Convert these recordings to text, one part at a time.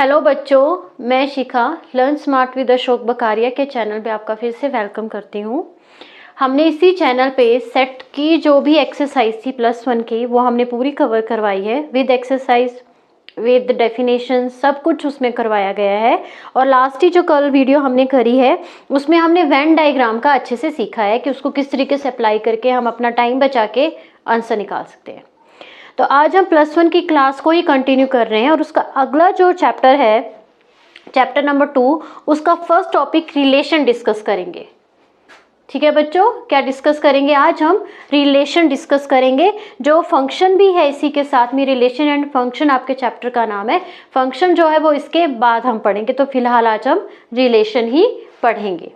Hello बच्चों, मैं शिखा learn smart with Ashok बकारिया के चैनल पे आपका फिर से वेलकम करती हूँ। हमने इसी चैनल पे सेट की जो भी एक्सरसाइज थी +1 की वो हमने पूरी कवर करवाई है विद एक्सरसाइज विद डेफिनेशन, सब कुछ उसमें करवाया गया है। और लास्ट ही जो कल वीडियो हमने करी है उसमें हमने वेन डायग्राम का अच्छे से सीखा है कि उसको किस तरीके से अप्लाई करके हम अपना टाइम बचा के आंसर निकाल सकते हैं। तो आज हम +1 की क्लास को ही कंटिन्यू कर रहे हैं और उसका अगला जो चैप्टर है, चैप्टर नंबर 2, उसका फर्स्ट टॉपिक रिलेशन डिस्कस करेंगे। ठीक है बच्चों, क्या डिस्कस करेंगे? आज हम रिलेशन डिस्कस करेंगे। जो फंक्शन भी है इसी के साथ में, रिलेशन एंड फंक्शन आपके चैप्टर का नाम है। फंक्शन जो है वो इसके बाद हम पढ़ेंगे, तो फिलहाल आज हम रिलेशन ही पढ़ेंगे।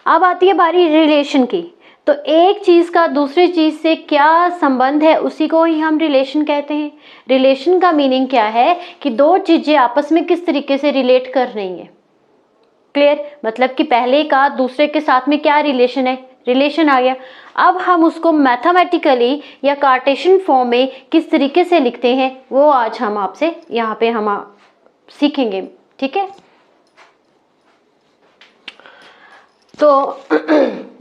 अब आती है बारी रिलेशन की। तो एक चीज़ का दूसरी चीज़ से क्या संबंध है उसी को ही हम रिलेशन कहते हैं। रिलेशन का मीनिंग क्या है कि दो चीज़ें आपस में किस तरीके से रिलेट कर रही हैं। क्लियर? मतलब कि पहले का दूसरे के साथ में क्या रिलेशन है, रिलेशन आ गया। अब हम उसको मैथमेटिकली या कार्टेशियन फॉर्म में किस तरीके से लिखते हैं वो आज हम आपसे यहाँ पे हम सीखेंगे। ठीक है, तो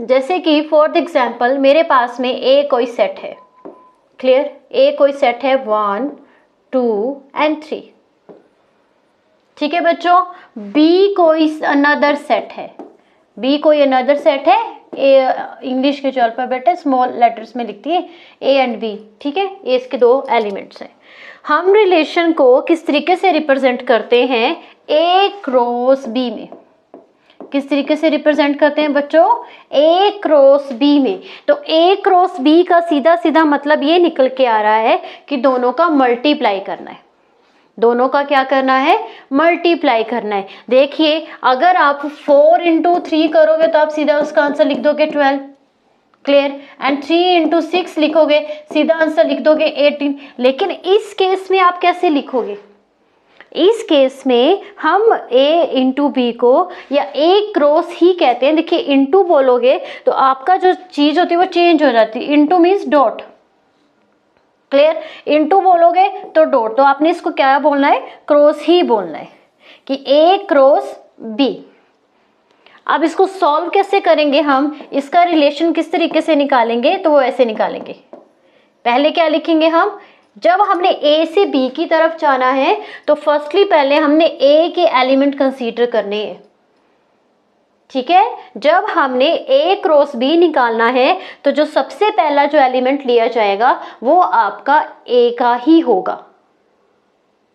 जैसे कि फॉर एग्जाम्पल मेरे पास में ए कोई सेट है। क्लियर? ए कोई सेट है 1, 2 एंड 3। ठीक है बच्चों, बी कोई अनदर सेट है। बी कोई अनदर सेट है। ए इंग्लिश के जो अल्फाबेट है स्मॉल लेटर्स में लिखती है ए एंड बी। ठीक है, ये इसके दो एलिमेंट्स हैं। हम रिलेशन को किस तरीके से रिप्रेजेंट करते हैं? ए क्रॉस बी में। किस तरीके से रिप्रेजेंट करते हैं बच्चों? ए क्रॉस बी में। तो ए क्रॉस बी का सीधा सीधा मतलब ये निकल के आ रहा है कि दोनों का मल्टीप्लाई करना है। दोनों का क्या करना है? मल्टीप्लाई करना है। देखिए, अगर आप 4 × 3 करोगे तो आप सीधा उसका आंसर लिख दोगे 12। क्लियर? एंड 3 × 6 लिखोगे, सीधा आंसर लिख दोगे 18। लेकिन इस केस में आप कैसे लिखोगे? इस केस में हम a × b को या a क्रॉस ही कहते हैं। देखिए, इंटू बोलोगे तो आपका जो चीज होती है वो चेंज हो जाती है। Into means dot. Clear? Into बोलोगे तो डॉट, तो आपने इसको क्या बोलना है? क्रॉस ही बोलना है कि a क्रॉस b। अब इसको सॉल्व कैसे करेंगे हम? इसका रिलेशन किस तरीके से निकालेंगे? तो वो ऐसे निकालेंगे। पहले क्या लिखेंगे हम? जब हमने ए से बी की तरफ जाना है तो फर्स्टली पहले हमने ए के एलिमेंट कंसीडर करने हैं। ठीक है, जब हमने ए क्रॉस बी निकालना है तो जो सबसे पहला जो एलिमेंट लिया जाएगा वो आपका ए का ही होगा।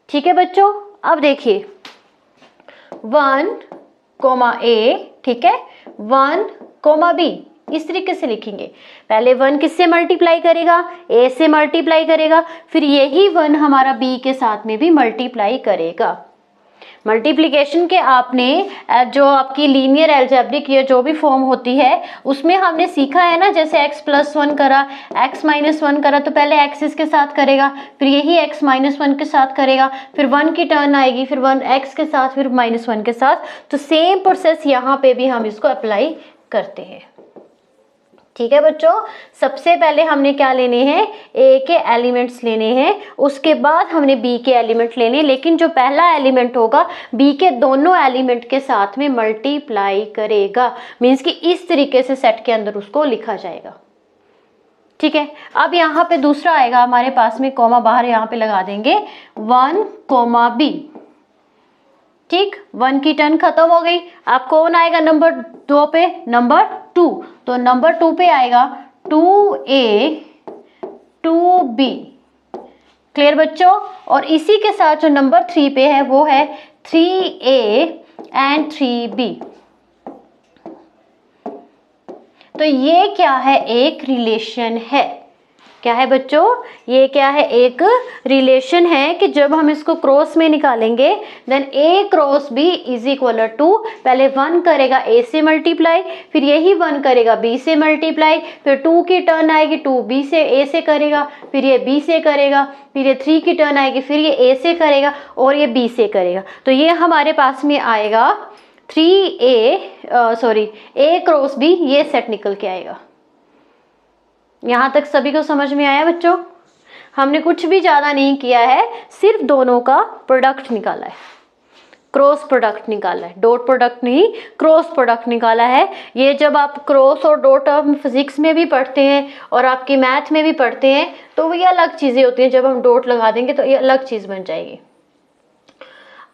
ठीक है बच्चों, अब देखिए 1, A, ठीक है, 1, B इस तरीके से लिखेंगे। पहले 1 किससे मल्टीप्लाई करेगा? ए से मल्टीप्लाई करेगा, फिर यही 1 हमारा बी के साथ में भी मल्टीप्लाई करेगा। मल्टीप्लिकेशन के आपने जो आपकी लीनियर एल्जेब्रिक या जो भी फॉर्म होती है उसमें हमने सीखा है ना, जैसे x + 1 करा, x - 1 करा तो पहले x इसके साथ करेगा, फिर यही x - 1 के साथ करेगा, फिर 1 की टर्न आएगी, फिर 1 x के साथ, फिर -1 के साथ। तो सेम प्रोसेस यहाँ पे भी हम इसको अप्लाई करते हैं। ठीक है बच्चों, सबसे पहले हमने क्या लेने हैं? ए के एलिमेंट्स लेने हैं, उसके बाद हमने बी के एलिमेंट लेने। लेकिन जो पहला एलिमेंट होगा बी के दोनों एलिमेंट के साथ में मल्टीप्लाई करेगा। मीन्स कि इस तरीके से सेट के अंदर उसको लिखा जाएगा। ठीक है, अब यहाँ पे दूसरा आएगा हमारे पास में, कॉमा बाहर यहाँ पे लगा देंगे 1, B। ठीक, 1 की टर्न खत्म हो गई। अब कौन आएगा नंबर 2 पे? नंबर 2। तो नंबर 2 पे आएगा 2A, 2B। क्लियर बच्चों? और इसी के साथ जो नंबर 3 पे है वो है 3A एंड 3B। तो ये क्या है? एक रिलेशन है। क्या है बच्चों? ये क्या है? एक रिलेशन है कि जब हम इसको क्रॉस में निकालेंगे then a cross b is equal to, पहले 1 करेगा a से मल्टीप्लाई, फिर यही 1 करेगा b से मल्टीप्लाई, फिर 2 की टर्न आएगी 2 b से a से करेगा, फिर ये b से करेगा, फिर ये 3 की टर्न आएगी, फिर ये a से करेगा और ये b से करेगा। तो ये हमारे पास में आएगा 3a क्रॉस b, ये सेट निकल के आएगा। यहाँ तक सभी को समझ में आया बच्चों? हमने कुछ भी ज़्यादा नहीं किया है, सिर्फ दोनों का प्रोडक्ट निकाला है। क्रॉस प्रोडक्ट निकाला है, डॉट प्रोडक्ट नहीं, क्रॉस प्रोडक्ट निकाला है। ये जब आप क्रॉस और डॉट हम फिजिक्स में भी पढ़ते हैं और आपकी मैथ में भी पढ़ते हैं तो ये अलग चीज़ें होती हैं। जब हम डॉट लगा देंगे तो ये अलग चीज़ बन जाएगी।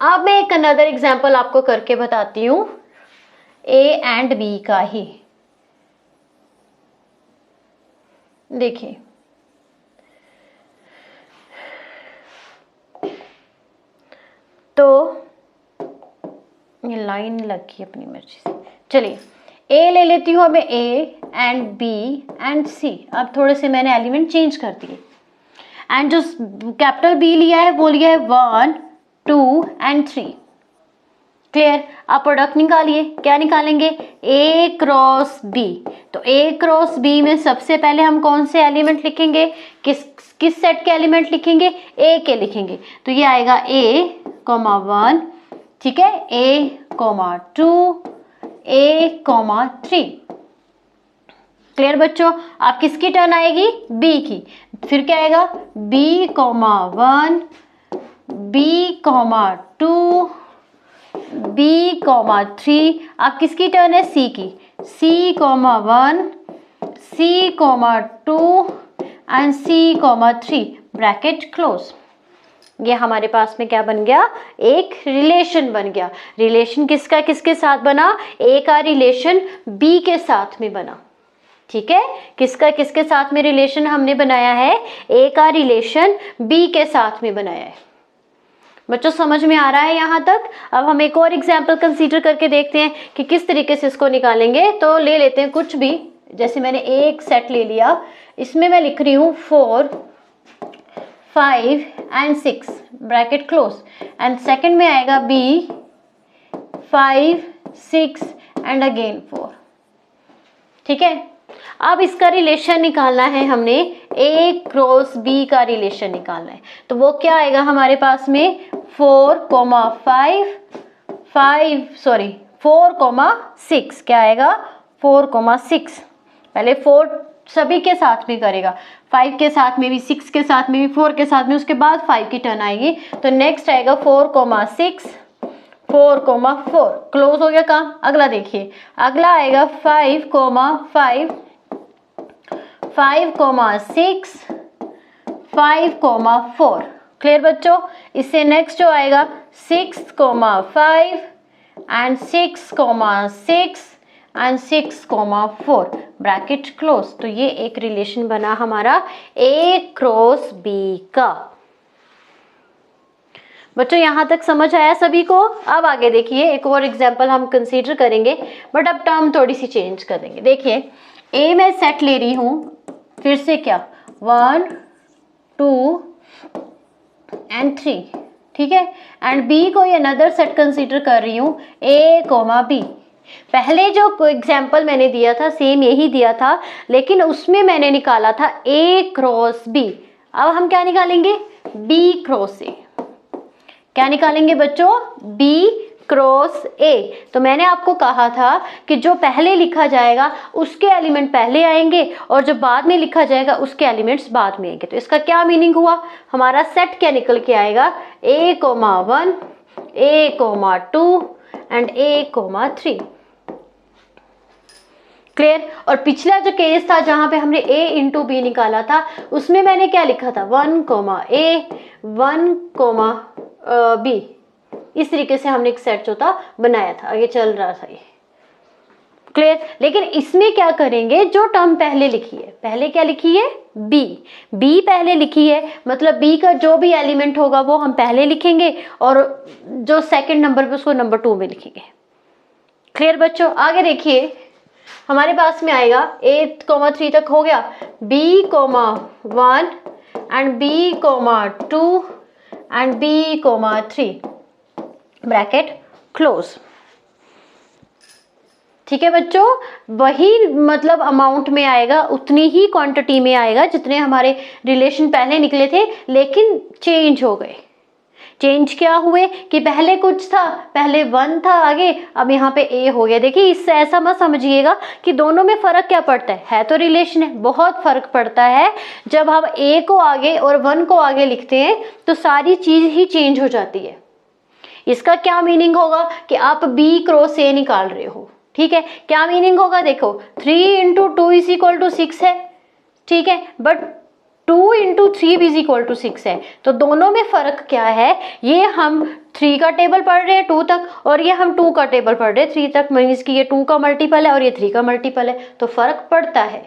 अब मैं एक अनदर एग्जाम्पल आपको करके बताती हूँ ए एंड बी का ही। देखिए तो ये लाइन लगी अपनी मर्जी से। चलिए ए ले लेती हूँ, हमें ए एंड बी एंड सी। अब थोड़े से मैंने एलिमेंट चेंज कर दिए एंड जो कैपिटल बी लिया है वो लिया है 1 2 एंड 3। क्लियर। आप प्रोडक्ट निकालिए। क्या निकालेंगे? ए क्रॉस बी। तो ए क्रॉस बी में सबसे पहले हम कौन से एलिमेंट लिखेंगे? किस सेट के एलिमेंट लिखेंगे? ए के लिखेंगे। तो ये आएगा ए कॉमा 1, ठीक है, ए कॉमा 2, ए कॉमा 3। क्लियर बच्चों। आप किसकी टर्न आएगी? बी की। फिर क्या आएगा? B comma 1, B comma 2, B comma 3। आप किसकी टर्न है? सी की। C comma 1, C comma 2 and C comma 3, bracket close. ये हमारे पास में क्या बन गया? एक रिलेशन बन गया। रिलेशन किसका किसके साथ बना? ए का रिलेशन बी के साथ में बना। ठीक है, किसका किसके साथ में रिलेशन हमने बनाया है? ए का रिलेशन बी के साथ में बनाया है। बच्चों समझ में आ रहा है यहाँ तक? अब हम एक और एग्जाम्पल कंसीडर करके देखते हैं कि किस तरीके से इसको निकालेंगे। तो ले लेते हैं कुछ भी, जैसे मैंने एक सेट ले लिया, इसमें मैं लिख रही हूँ 4 5 and 6, bracket close. And second में आएगा बी 5 6 एंड अगेन 4। ठीक है, अब इसका रिलेशन निकालना है हमने, ए क्रॉस बी का रिलेशन निकालना है। तो वो क्या आएगा हमारे पास में? 4 6। क्या आएगा? 4 6। पहले 4 सभी के साथ में करेगा, 5 के साथ में भी, 6 के साथ में भी, 4 के साथ में, उसके बाद 5 की टर्न आएगी। तो नेक्स्ट आएगा 4 6 4 4। क्लोज हो गया काम। अगला देखिए, अगला आएगा 5 5 5 6 5 4। क्लियर बच्चों। इससे नेक्स्ट जो आएगा 6 5 एंड 6 6 एंड 6 4, ब्रैकेट क्लोज। तो ये एक रिलेशन बना हमारा ए क्रॉस बी का। बच्चों यहाँ तक समझ आया सभी को? अब आगे देखिए, एक और एग्जांपल हम कंसीडर करेंगे, बट अब टर्म थोड़ी सी चेंज कर देंगे। देखिए ए मैं सेट ले रही हूँ, फिर से क्या, 1 2 एंड 3, ठीक है, एंड बी को अनदर सेट कंसीडर कर रही हूँ, ए कॉमा बी। पहले जो एग्जाम्पल मैंने दिया था सेम यही दिया था, लेकिन उसमें मैंने निकाला था ए क्रॉस बी। अब हम क्या निकालेंगे? B cross A. क्या निकालेंगे बच्चों? B cross A. तो मैंने आपको कहा था कि जो पहले लिखा जाएगा उसके एलिमेंट पहले आएंगे और जो बाद में लिखा जाएगा उसके एलिमेंट्स बाद में आएंगे। तो इसका क्या मीनिंग हुआ? हमारा सेट क्या निकल के आएगा? A comma 1, A comma 2 and A comma 3। Clear. और पिछला जो केस था जहां पे हमने a इंटू बी निकाला था, उसमें मैंने क्या लिखा था? 1 कॉमा ए 1 कॉमा बी। इस तरीके से हमने एक सेट जो था बनाया था, आगे चल रहा था ये। क्लियर। लेकिन इसमें क्या करेंगे? जो टर्म पहले लिखी है, पहले क्या लिखी है? बी पहले लिखी है, मतलब बी का जो भी एलिमेंट होगा वो हम पहले लिखेंगे और जो सेकंड नंबर पे उसको नंबर 2 में लिखेंगे। क्लियर बच्चों। आगे देखिए, हमारे पास में आएगा 8 3 तक हो गया, B 1 and B 2 and B 3, bracket close. ठीक है बच्चों, वही मतलब अमाउंट में आएगा, उतनी ही क्वांटिटी में आएगा जितने हमारे रिलेशन पहले निकले थे, लेकिन चेंज हो गए। चेंज क्या हुए कि पहले कुछ था, पहले 1 था आगे, अब यहाँ पे ए हो गया। देखिए इससे ऐसा मत समझिएगा कि दोनों में फर्क क्या पड़ता है तो रिलेशन है। बहुत फर्क पड़ता है। जब हम ए को आगे और 1 को आगे लिखते हैं तो सारी चीज ही चेंज हो जाती है। इसका क्या मीनिंग होगा कि आप B क्रॉस A निकाल रहे हो, ठीक है। क्या मीनिंग होगा, देखो 3 × 2 = 6 है, ठीक है, बट 2 × 3 भी = 6 है। तो दोनों में फ़र्क क्या है, ये हम 3 का टेबल पढ़ रहे हैं 2 तक, और ये हम 2 का टेबल पढ़ रहे हैं 3 तक, मीन्स कि ये 2 का मल्टीपल है और ये 3 का मल्टीपल है। तो फ़र्क पड़ता है,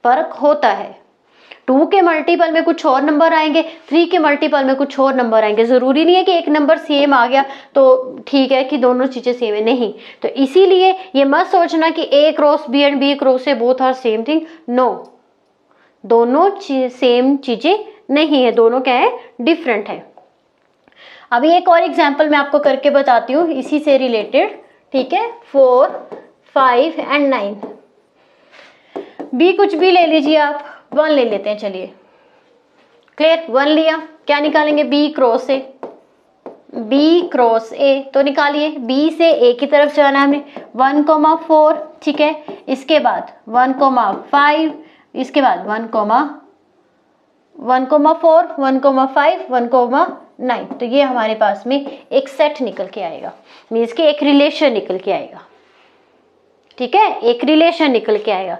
फ़र्क होता है। 2 के मल्टीपल में कुछ और नंबर आएंगे, 3 के मल्टीपल में कुछ और नंबर आएंगे। ज़रूरी नहीं है कि एक नंबर सेम आ गया तो ठीक है कि दोनों चीज़ें सेम है, नहीं। तो इसीलिए ये मत सोचना कि A cross B and B cross A both are same thing, no, दोनों सेम चीज़ें नहीं है, दोनों क्या है, डिफरेंट है। अभी एक और एग्जाम्पल मैं आपको करके बताती हूँ इसी से रिलेटेड, ठीक है। 4, 5 एंड 9, B कुछ भी ले लीजिए आप, 1 ले लेते हैं, चलिए क्लियर। 1 लिया, क्या निकालेंगे, B cross A, B cross A, तो निकालिए B से A की तरफ जाना है हमने, 1,4, ठीक है। इसके बाद 1,5, इसके बाद 1,4, 1,5, 1,9। तो ये हमारे पास में एक सेट निकल के आएगा, मीन्स कि एक रिलेशन निकल के आएगा, ठीक है, एक रिलेशन निकल के आएगा।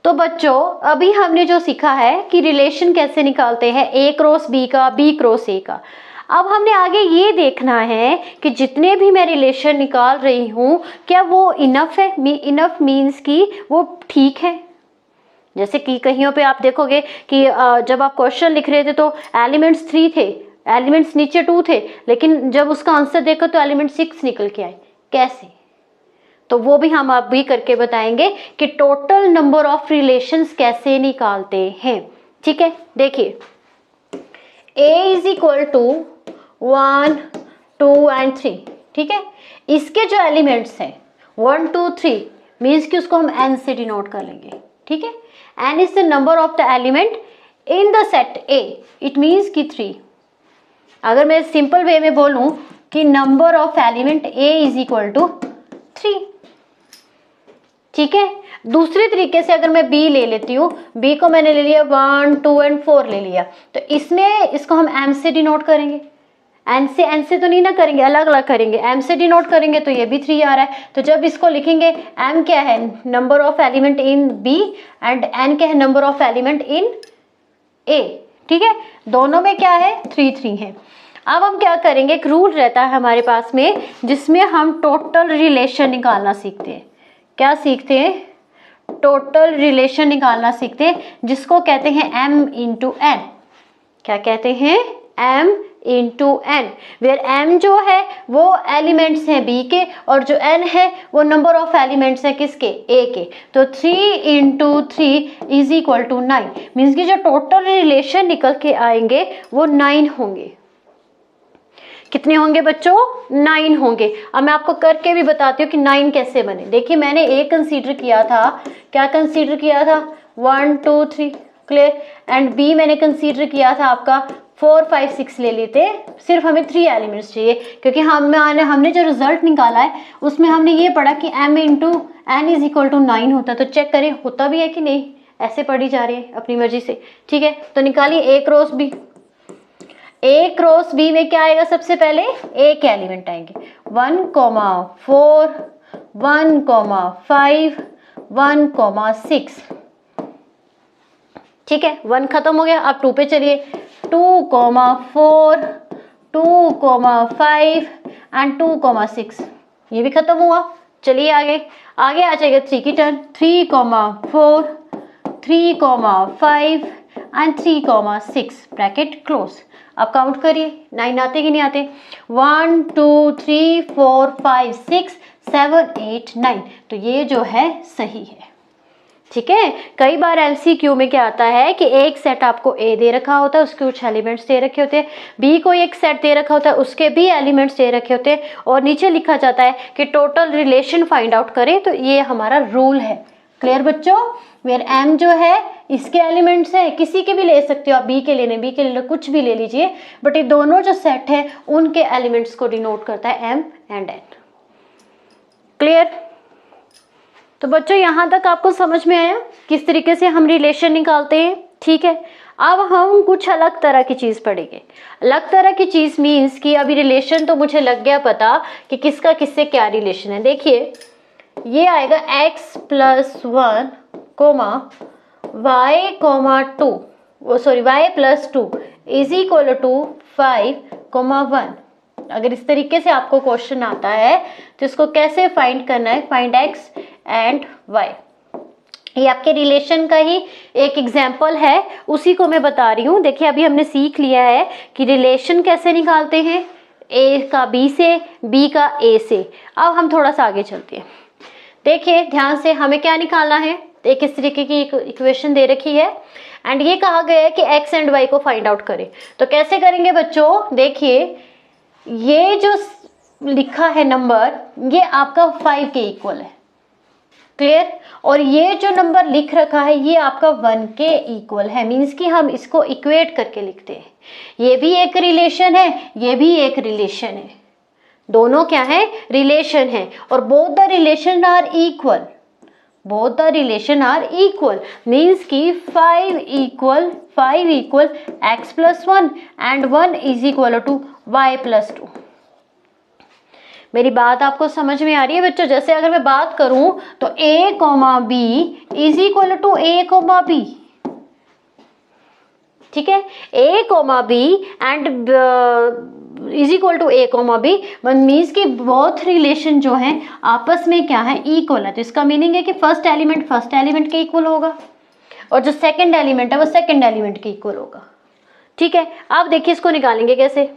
तो बच्चों अभी हमने जो सीखा है कि रिलेशन कैसे निकालते हैं, A क्रॉस B का, B क्रॉस A का। अब हमने आगे ये देखना है कि जितने भी मैं रिलेशन निकाल रही हूँ क्या वो इनफ है, इनफ मीन्स कि वो ठीक है। जैसे कि कहीं पे आप देखोगे कि जब आप क्वेश्चन लिख रहे थे तो एलिमेंट्स 3 थे, एलिमेंट्स नीचे 2 थे, लेकिन जब उसका आंसर देखो तो एलिमेंट 6 निकल के आए, कैसे? तो वो भी हम आप भी करके बताएंगे कि टोटल नंबर ऑफ रिलेशंस कैसे निकालते हैं, ठीक है। देखिए A = 1, 2 एंड 3, ठीक है। इसके जो एलिमेंट्स हैं 1, 2, 3 मीन्स कि उसको हम n से डिनोट कर लेंगे, ठीक है। n is the number of the element in the set A, it means कि 3। अगर मैं सिंपल वे में बोलूं कि नंबर ऑफ एलिमेंट A = 3, ठीक है। दूसरे तरीके से अगर मैं B ले लेती हूँ, B को मैंने ले लिया 1, 2 एंड 4 ले लिया, तो इसमें इसको हम m से डिनोट करेंगे, n से तो नहीं ना करेंगे, अलग अलग करेंगे, m से डिनोट करेंगे तो ये भी 3 आ रहा है। तो जब इसको लिखेंगे m क्या है, number of element in B, and n क्या है, number of element in A, ठीक है। दोनों में क्या है, 3 3 है। अब हम क्या करेंगे, एक रूल रहता है हमारे पास में जिसमें हम टोटल रिलेशन निकालना सीखते हैं। क्या सीखते हैं, टोटल रिलेशन निकालना सीखते हैं, जिसको कहते हैं m × n। क्या कहते हैं, m × n, वेयर m जो है वो एलिमेंट्स हैं B के, और जो n है वो नंबर ऑफ एलिमेंट्स हैं किसके, A के। तो 3 × 3 = 9, मीन्स कि जो टोटल रिलेशन निकल के आएंगे वो 9 होंगे। कितने होंगे बच्चों, 9 होंगे। अब मैं आपको करके भी बताती हूँ कि 9 कैसे बने। देखिए मैंने A कंसीडर किया था, क्या कंसीडर किया था, 1, 2, 3, क्लियर। एंड B मैंने कंसीडर किया था आपका 4, 5, 6 ले लेते, सिर्फ हमें 3 एलिमेंट्स चाहिए, क्योंकि हमने जो रिजल्ट निकाला है उसमें हमने ये पढ़ा कि m × n = 9 होता है। तो चेक करें होता भी है कि नहीं, ऐसे पढ़ी जा रही है अपनी मर्जी से, ठीक है। तो निकालिए A cross B। A cross B में क्या आएगा, सबसे पहले A के एलिमेंट आएंगे, 1,4, 1,5, 1,6, ठीक है। 1 खत्म हो गया, अब 2 पे चलिए, 2,4, 2,5 एंड 2,6, ये भी खत्म हुआ। चलिए आगे आ जाएगा 3 की टर्न, 3,4, 3,5 एंड 3,6, ब्रैकेट क्लोज। अब काउंट करिए 9 आते कि नहीं आते, 1, 2, 3, 4, 5, 6, 7, 8, 9। तो ये जो है सही है, ठीक है। कई बार MCQ में क्या आता है कि एक सेट आपको A दे रखा होता है, उसके कुछ एलिमेंट्स दे रखे होते हैं, B को एक सेट दे रखा होता है, उसके भी एलिमेंट्स दे रखे होते हैं, और नीचे लिखा जाता है कि टोटल रिलेशन फाइंड आउट करें। तो ये हमारा रूल है, क्लियर बच्चों। वेयर M जो है इसके एलिमेंट्स है, किसी के भी ले सकते हो आप, B के लेने B के ले, कुछ भी ले लीजिए, बट ये दोनों जो सेट है उनके एलिमेंट्स को डिनोट करता है M एंड N, क्लियर। तो बच्चों यहाँ तक आपको समझ में आया किस तरीके से हम रिलेशन निकालते हैं, ठीक है। अब हम कुछ अलग तरह की चीज़ पढ़ेंगे। अलग तरह की चीज़ मीन्स कि अभी रिलेशन तो मुझे लग गया पता कि किसका किससे क्या रिलेशन है। देखिए ये आएगा x + 1 comma y comma 2 y + 2 is equal to 5, 1। अगर इस तरीके से आपको क्वेश्चन आता है तो इसको कैसे फाइंड करना है, फाइंड x एंड y। ये आपके रिलेशन का ही एक एग्जाम्पल है, उसी को मैं बता रही हूँ। देखिए अभी हमने सीख लिया है कि रिलेशन कैसे निकालते हैं, a का b से, b का a से। अब हम थोड़ा सा आगे चलते हैं। देखिए ध्यान से, हमें क्या निकालना है, एक इस तरीके की इक्वेशन दे रखी है एंड ये कहा गया है कि x एंड y को फाइंड आउट करें। तो कैसे करेंगे बच्चों, देखिए ये जो लिखा है नंबर ये आपका 5 के इक्वल है, क्लियर। और ये जो नंबर लिख रखा है ये आपका 1 के इक्वल है, मीन्स कि हम इसको इक्वेट करके लिखते हैं। ये भी एक रिलेशन है, ये भी एक रिलेशन है, दोनों क्या है, रिलेशन है। और both the relation are equal, both the relation are equal means कि 5 equal x + 1 and 1 is equal to y + 2। मेरी बात आपको समझ में आ रही है बच्चों? जैसे अगर मैं बात करूं तो a, b is equal to a, b, ठीक है। a, b and is equal to a, b means कि बोथ रिलेशन जो है आपस में क्या है, इक्वल है। तो इसका मीनिंग है कि फर्स्ट एलिमेंट के इक्वल होगा और जो सेकंड एलिमेंट है वो सेकंड एलिमेंट के इक्वल होगा, ठीक है। अब देखिए इसको निकालेंगे कैसे।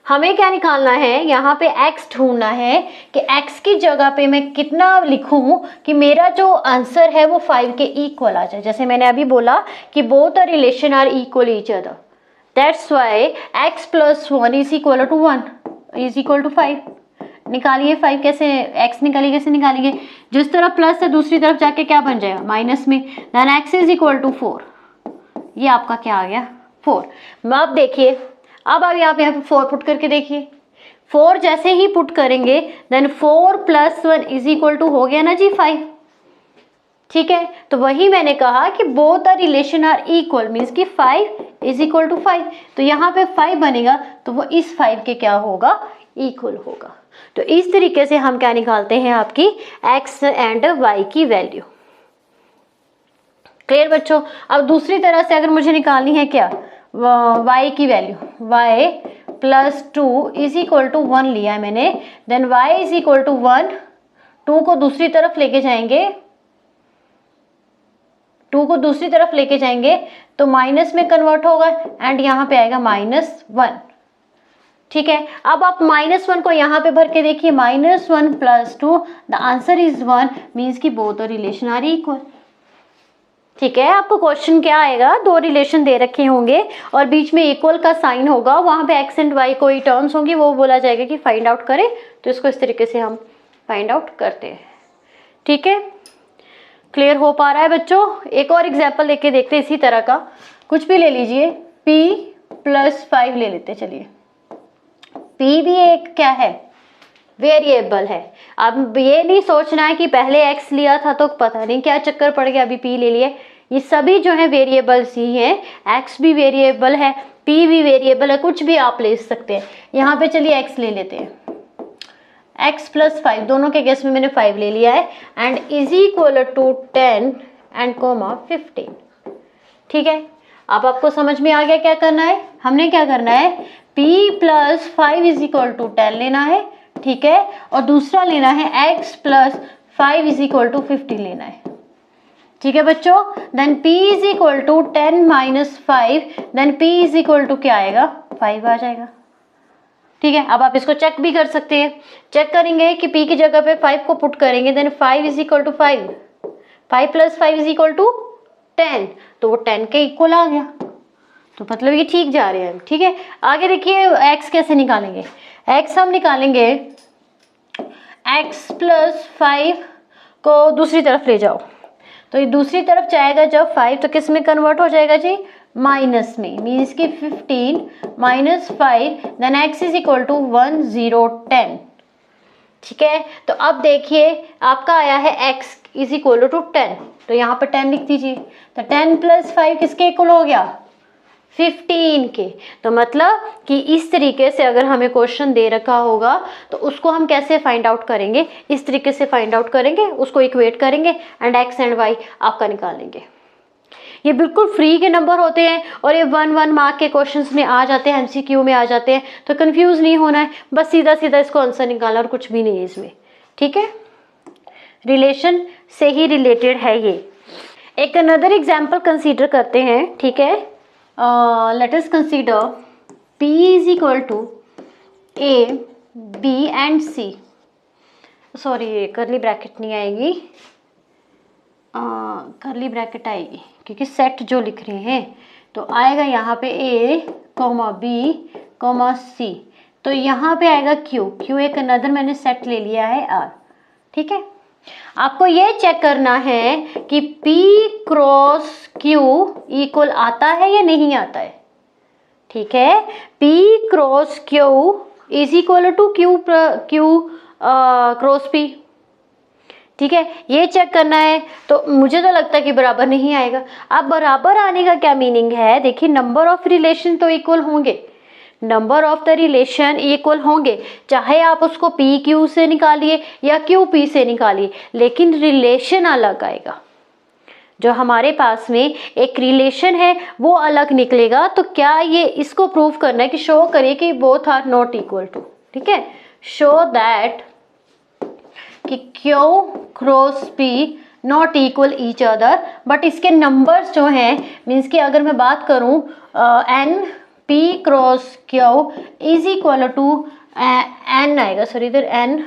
हमें क्या निकालना है, यहाँ पे x ढूंढना है कि x की जगह पे मैं कितना लिखूं कि मेरा जो आंसर है वो 5 के इक्वल आ जाए। जैसे मैंने अभी बोला कि both the relation are equal each other, that's why x + 1 is equal to 1 is equal to 5। निकालिए 5 कैसे, x निकालिए कैसे निकालेंगे, जिस तरफ प्लस है दूसरी तरफ जाके क्या बन जाएगा, माइनस में। Then x is equal to 4, ये आपका क्या आ गया, 4। अब देखिए अब आप यहाँ पे 4 पुट करके देखिए, 4 जैसे ही पुट करेंगे देन 4 + 1 इज इक्वल टू हो गया ना जी 5, ठीक है। तो वही मैंने कहा कि both the relation are equal means कि 5 इज इक्वल टू 5। तो यहाँ पे 5 बनेगा तो वो इस 5 के क्या होगा, इक्वल होगा। तो इस तरीके से हम क्या निकालते हैं, आपकी x एंड y की वैल्यू, क्लियर बच्चों। अब दूसरी तरह से अगर मुझे निकालनी है क्या, y की value, y + 2 is equal to 1 लिया है मैंने, then y is equal to 1, 2 को दूसरी तरफ लेके जाएंगे, 2 को दूसरी तरफ लेके जाएंगे तो माइनस में कन्वर्ट होगा एंड यहाँ पे आएगा -1, ठीक है। अब आप -1 को यहाँ पे भर के देखिए, -1 + 2 द आंसर इज 1 मीन्स कि both the relation are equal, ठीक है। आपको क्वेश्चन क्या आएगा, 2 रिलेशन दे रखे होंगे और बीच में इक्वल का साइन होगा, वहां पे x एंड y कोई टर्म्स होंगी, वो बोला जाएगा कि फाइंड आउट करें। तो इसको इस तरीके से हम फाइंड आउट करते हैं, ठीक है। क्लियर हो पा रहा है बच्चों? एक और एग्जाम्पल लेके देखते हैं इसी तरह का, कुछ भी ले लीजिए, p + 5 ले लेते, चलिए। p भी एक क्या है, वेरिएबल है। अब ये नहीं सोचना है कि पहले x लिया था तो पता नहीं क्या चक्कर पड़ गया, अभी p ले लिया। ये सभी जो है वेरिएबल्स ही हैं, x भी वेरिएबल है, p भी वेरिएबल है, कुछ भी आप ले सकते हैं। यहाँ पे चलिए x ले लेते हैं, x + 5, दोनों के केस में मैंने 5 ले लिया है and is equal to 10 and 15, ठीक है। अब आपको समझ में आ गया क्या करना है, हमने क्या करना है, p + 5 इज इक्वल टू 10 लेना है, ठीक है। और दूसरा लेना है x + 5 इज इक्वल टू 50 लेना है, ठीक है बच्चों। Then p is equal to 10 - 5, then p is equal to क्या आएगा, 5 आ जाएगा, ठीक है। अब आप इसको चेक भी कर सकते हैं, चेक करेंगे कि p की जगह पे 5 को पुट करेंगे, then 5 is equal to 5 + 5 is equal to 10, तो वो 10 के इक्वल आ गया। तो मतलब ये ठीक जा रहे हैं, ठीक है। आगे देखिए x कैसे निकालेंगे, x हम निकालेंगे, x + 5 को दूसरी तरफ ले जाओ, तो ये दूसरी तरफ जाएगा जब 5 तो किस में कन्वर्ट हो जाएगा जी, माइनस में, मीन्स कि 15 - 5 then x is equal to 1 0 10, ठीक है, तो अब देखिए आपका आया है x इज इक्वल टू 10, तो यहाँ पर 10 लिख दीजिए। तो 10 + 5 किसके इक्वल हो गया? 15 के। तो मतलब कि इस तरीके से अगर हमें क्वेश्चन दे रखा होगा तो उसको हम कैसे फाइंड आउट करेंगे? इस तरीके से फाइंड आउट करेंगे, उसको इक्वेट करेंगे एंड x एंड y आपका निकालेंगे। ये बिल्कुल फ्री के नंबर होते हैं और ये 1 मार्क के क्वेश्चंस में आ जाते हैं, MCQ में आ जाते हैं, तो कंफ्यूज नहीं होना है, बस सीधा सीधा इसको आंसर निकाला और कुछ भी नहीं है इसमें। ठीक है, रिलेशन से ही रिलेटेड है ये। एक अनदर एग्जाम्पल कंसीडर करते हैं। ठीक है, let us consider P is equal to A, B and C। Sorry, curly bracket नहीं आएगी, करली ब्रैकेट आएगी क्योंकि सेट जो लिख रहे हैं, तो आएगा यहाँ पे A, B, C, तो यहाँ पे आएगा Q एक अनदर मैंने सेट ले लिया है R। ठीक है, आपको ये चेक करना है कि P क्रॉस Q इक्वल आता है या नहीं आता है। ठीक है, P cross Q is equal to Q cross P। ठीक है, ये चेक करना है, तो मुझे तो लगता है कि बराबर नहीं आएगा। अब बराबर आने का क्या मीनिंग है? देखिए, नंबर ऑफ रिलेशन तो इक्वल होंगे, number of the relation equal होंगे, चाहे आप उसको पी क्यू से निकालिए या क्यू पी से निकालिए, लेकिन रिलेशन अलग आएगा। जो हमारे पास में एक रिलेशन है वो अलग निकलेगा। तो क्या ये इसको प्रूव करना है कि शो करिए कि both are not equal to. ठीक है, शो दैट कि Q cross P not equal each other, but इसके नंबर्स जो हैं, मीन्स कि अगर मैं बात करूं N P cross Q is equal to N आएगा, सॉरी इधर N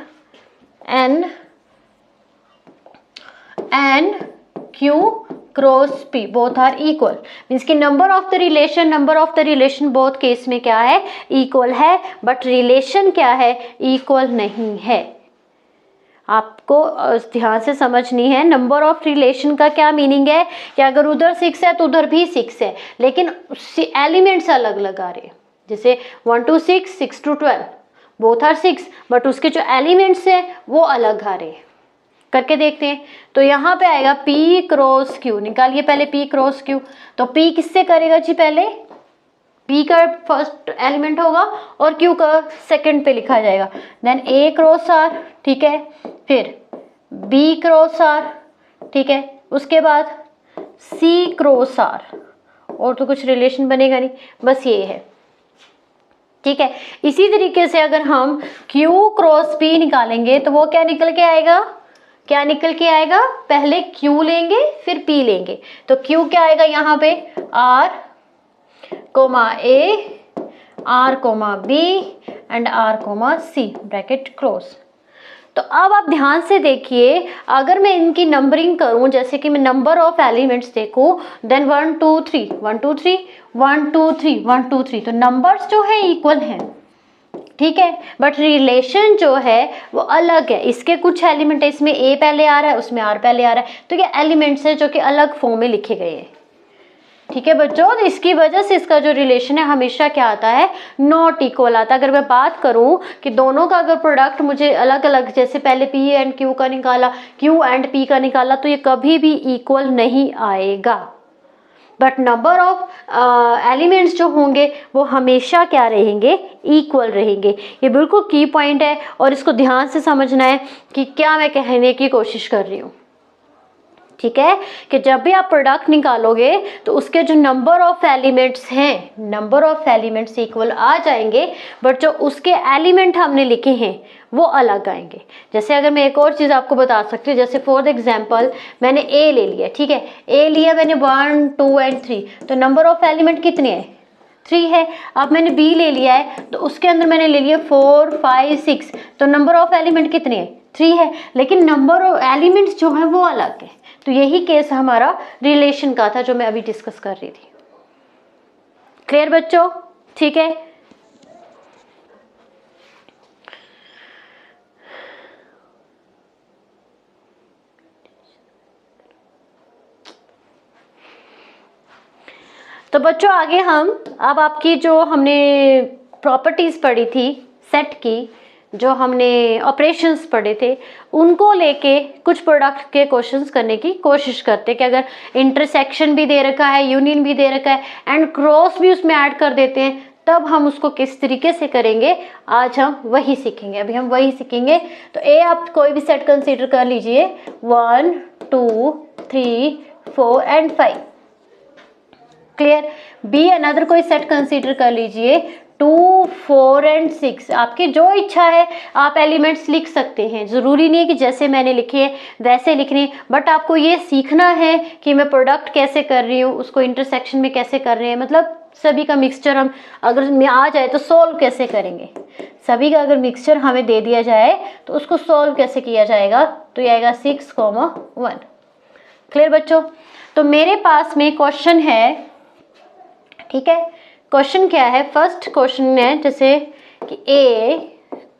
Q cross P both are equal, means कि number of the relation both case में क्या है? इक्वल है, बट रिलेशन क्या है? इक्वल नहीं है। आपको ध्यान से समझनी है। नंबर ऑफ रिलेशन का क्या मीनिंग है कि अगर उधर 6 है तो उधर भी 6 है, लेकिन एलिमेंट्स अलग अलग आ रहे हैं। जैसे 1 to 6, 6 to 12, both are 6, but उसके जो एलिमेंट्स हैं वो अलग आ रहे हैं। करके देखते हैं, तो यहाँ पे आएगा P क्रॉस Q। निकालिए पहले P क्रॉस Q। तो P किससे करेगा जी? पहले P का फर्स्ट एलिमेंट होगा और Q का सेकंड पे लिखा जाएगा, देन A क्रॉस R। ठीक है, फिर B क्रॉस R। ठीक है, उसके बाद C क्रॉस R, और तो कुछ रिलेशन बनेगा नहीं, बस ये है। ठीक है, इसी तरीके से अगर हम Q क्रॉस P निकालेंगे तो वो क्या निकल के आएगा? पहले Q लेंगे फिर P लेंगे, तो Q क्या आएगा यहाँ पे? R, A, R, B and R, C bracket close. तो अब आप ध्यान से देखिए, अगर मैं इनकी नंबरिंग करूं, जैसे कि मैं नंबर ऑफ एलिमेंट्स देखूं, देन 1 2 3 1 2 3 1 2 3 1 2 3, तो नंबर्स जो है इक्वल हैं। ठीक है, बट रिलेशन जो है वो अलग है। इसके कुछ एलिमेंट है, इसमें A पहले आ रहा है, उसमें R पहले आ रहा है, तो ये एलिमेंट्स है जो कि अलग फॉर्म में लिखे गए हैं। ठीक है बच्चों, तो इसकी वजह से इसका जो रिलेशन है हमेशा क्या आता है? नॉट इक्वल आता है। अगर मैं बात करूं कि दोनों का अगर प्रोडक्ट मुझे अलग अलग, जैसे पहले P एंड Q का निकाला, Q एंड P का निकाला, तो ये कभी भी इक्वल नहीं आएगा। बट नंबर ऑफ एलिमेंट्स जो होंगे वो हमेशा क्या रहेंगे? इक्वल रहेंगे। ये बिल्कुल की पॉइंट है और इसको ध्यान से समझना है कि क्या मैं कहने की कोशिश कर रही हूँ। ठीक है, कि जब भी आप प्रोडक्ट निकालोगे तो उसके जो नंबर ऑफ एलिमेंट्स हैं, नंबर ऑफ एलिमेंट्स इक्वल आ जाएंगे, बट जो उसके एलिमेंट हमने लिखे हैं वो अलग आएंगे। जैसे अगर मैं एक और चीज़ आपको बता सकती हूँ, जैसे फॉर एग्जांपल मैंने A ले लिया। ठीक है, A लिया मैंने 1 2 एंड 3, तो नंबर ऑफ एलिमेंट कितने हैं? 3 है। अब मैंने B ले लिया है, तो उसके अंदर मैंने ले लिया 4 5 6, तो नंबर ऑफ एलिमेंट कितने हैं? 3 है, लेकिन नंबर ऑफ एलिमेंट्स जो है वो अलग है। तो यही केस हमारा रिलेशन का था जो मैं अभी डिस्कस कर रही थी। क्लियर बच्चों? ठीक है, तो बच्चों आगे हम अब आपकी जो हमने प्रॉपर्टीज पढ़ी थी सेट की, जो हमने ऑपरेशंस पढ़े थे उनको लेके कुछ प्रोडक्ट के क्वेश्चंस करने की कोशिश करते हैं कि अगर इंटरसेक्शन भी दे रखा है, यूनियन भी दे रखा है एंड क्रॉस भी उसमें ऐड कर देते हैं, तब हम उसको किस तरीके से करेंगे, आज हम वही सीखेंगे। अभी हम वही सीखेंगे। तो ए आप कोई भी सेट कंसीडर कर लीजिए, 1 2 3 4 एंड 5। क्लियर। बी अनदर कोई सेट कंसीडर कर लीजिए, 2 4 एंड 6। आपकी जो इच्छा है आप एलिमेंट्स लिख सकते हैं, ज़रूरी नहीं है कि जैसे मैंने लिखे हैं वैसे लिखने, बट आपको ये सीखना है कि मैं प्रोडक्ट कैसे कर रही हूँ, उसको इंटरसेक्शन में कैसे कर रहे हैं, मतलब सभी का मिक्सचर हम अगर आ जाए तो सोल्व कैसे करेंगे। सभी का अगर मिक्सचर हमें दे दिया जाए तो उसको सोल्व कैसे किया जाएगा, तो ये आएगा 6,1। क्लियर बच्चों। तो मेरे पास में क्वेश्चन है, ठीक है। क्वेश्चन क्या है, फर्स्ट क्वेश्चन है जैसे कि A